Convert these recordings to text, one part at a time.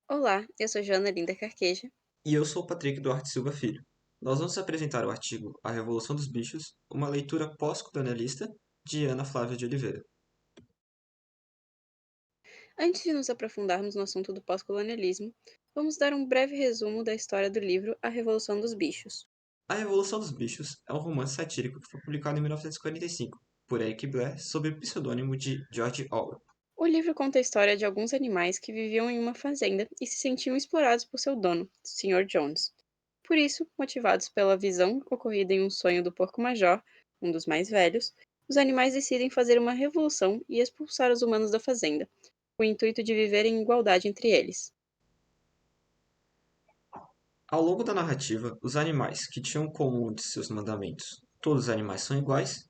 Olá, eu sou Joana Linda Carqueja. E eu sou o Patrick Duarte Silva Filho. Nós vamos apresentar o artigo A Revolução dos Bichos, uma leitura pós-colonialista, de Ana Flávia de Oliveira. Antes de nos aprofundarmos no assunto do pós-colonialismo, vamos dar um breve resumo da história do livro A Revolução dos Bichos. A Revolução dos Bichos é um romance satírico que foi publicado em 1945 por Eric Blair sob o pseudônimo de George Orwell. O livro conta a história de alguns animais que viviam em uma fazenda e se sentiam explorados por seu dono, Sr. Jones. Por isso, motivados pela visão ocorrida em um sonho do porco-major, um dos mais velhos, os animais decidem fazer uma revolução e expulsar os humanos da fazenda, com o intuito de viver em igualdade entre eles. Ao longo da narrativa, os animais, que tinham como um de seus mandamentos todos os animais são iguais,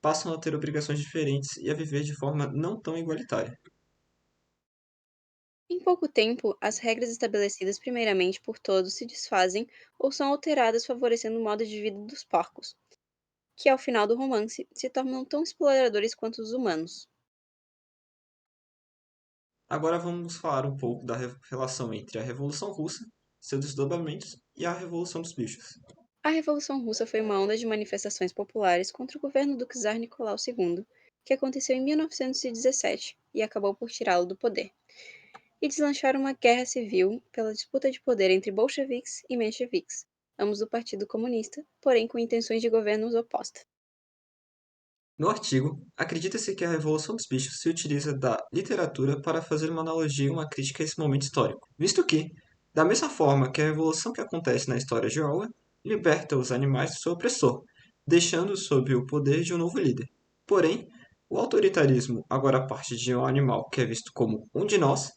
passam a ter obrigações diferentes e a viver de forma não tão igualitária. Em pouco tempo, as regras estabelecidas primeiramente por todos se desfazem ou são alteradas favorecendo o modo de vida dos porcos, que ao final do romance se tornam tão exploradores quanto os humanos. Agora vamos falar um pouco da relação entre a Revolução Russa, seus desdobramentos e a Revolução dos Bichos. A Revolução Russa foi uma onda de manifestações populares contra o governo do czar Nicolau II, que aconteceu em 1917 e acabou por tirá-lo do poder, e deslanchar uma guerra civil pela disputa de poder entre bolcheviques e mencheviques, ambos do Partido Comunista, porém com intenções de governos opostas. No artigo, acredita-se que a Revolução dos Bichos se utiliza da literatura para fazer uma analogia e uma crítica a esse momento histórico, visto que, da mesma forma que a revolução que acontece na história de Orwell, liberta os animais do seu opressor, deixando-os sob o poder de um novo líder. Porém, o autoritarismo agora parte de um animal que é visto como um de nós,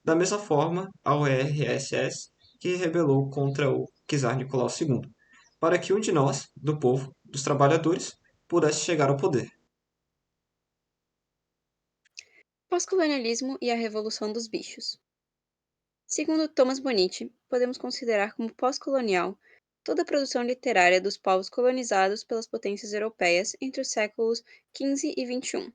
da mesma forma a URSS que rebelou contra o czar Nicolau II, para que um de nós, do povo, dos trabalhadores, pudesse chegar ao poder. Pós-colonialismo e a Revolução dos Bichos. Segundo Thomas Bonitti, podemos considerar como pós-colonial toda a produção literária dos povos colonizados pelas potências europeias entre os séculos XV e XXI.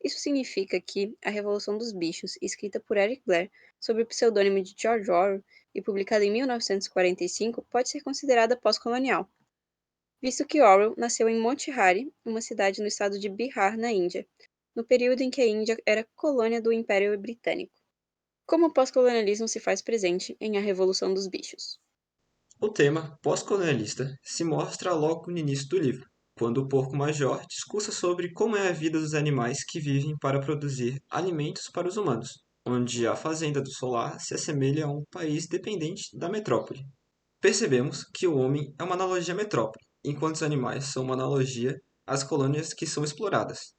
Isso significa que a Revolução dos Bichos, escrita por Eric Blair sob o pseudônimo de George Orwell e publicada em 1945, pode ser considerada pós-colonial, visto que Orwell nasceu em Motihari, uma cidade no estado de Bihar, na Índia, no período em que a Índia era colônia do Império Britânico. Como o pós-colonialismo se faz presente em A Revolução dos Bichos? O tema pós-colonialista se mostra logo no início do livro, quando o porco-major discursa sobre como é a vida dos animais que vivem para produzir alimentos para os humanos, onde a fazenda do solar se assemelha a um país dependente da metrópole. Percebemos que o homem é uma analogia à metrópole, enquanto os animais são uma analogia às colônias que são exploradas.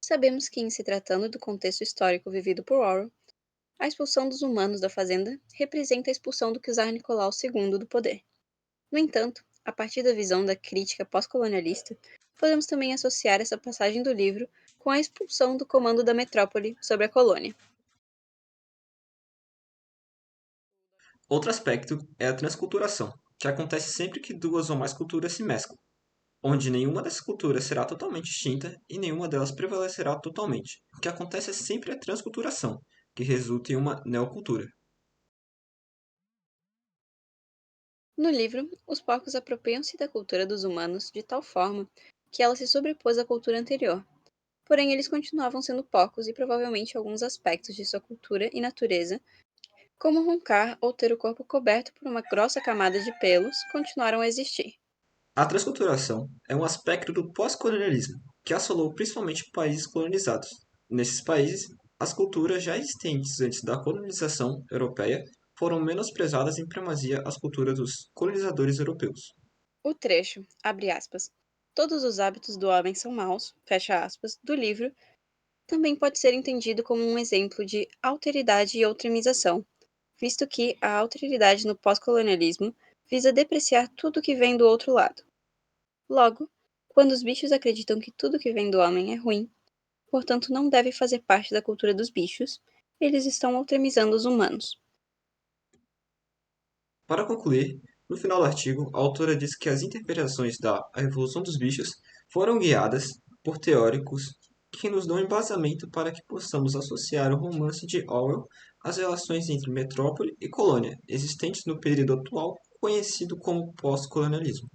Sabemos que, em se tratando do contexto histórico vivido por Orwell, a expulsão dos humanos da fazenda representa a expulsão do czar Nicolau II do poder. No entanto, a partir da visão da crítica pós-colonialista, podemos também associar essa passagem do livro com a expulsão do comando da metrópole sobre a colônia. Outro aspecto é a transculturação, que acontece sempre que duas ou mais culturas se mesclam, onde nenhuma dessas culturas será totalmente extinta e nenhuma delas prevalecerá totalmente. O que acontece é sempre a transculturação, que resulta em uma neocultura. No livro, os porcos apropriam-se da cultura dos humanos de tal forma que ela se sobrepôs à cultura anterior. Porém, eles continuavam sendo porcos e provavelmente alguns aspectos de sua cultura e natureza, como roncar ou ter o corpo coberto por uma grossa camada de pelos, continuaram a existir. A transculturação é um aspecto do pós-colonialismo, que assolou principalmente países colonizados. Nesses países, as culturas já existentes antes da colonização europeia foram menosprezadas em primazia às culturas dos colonizadores europeus. O trecho, abre aspas, todos os hábitos do homem são maus, fecha aspas, do livro, também pode ser entendido como um exemplo de alteridade e outremização, visto que a alteridade no pós-colonialismo visa depreciar tudo que vem do outro lado. Logo, quando os bichos acreditam que tudo que vem do homem é ruim, portanto não deve fazer parte da cultura dos bichos, eles estão outremizando os humanos. Para concluir, no final do artigo, a autora diz que as interpretações da A Revolução dos Bichos foram guiadas por teóricos que nos dão embasamento para que possamos associar o romance de Orwell as relações entre metrópole e colônia, existentes no período atual, conhecido como pós-colonialismo.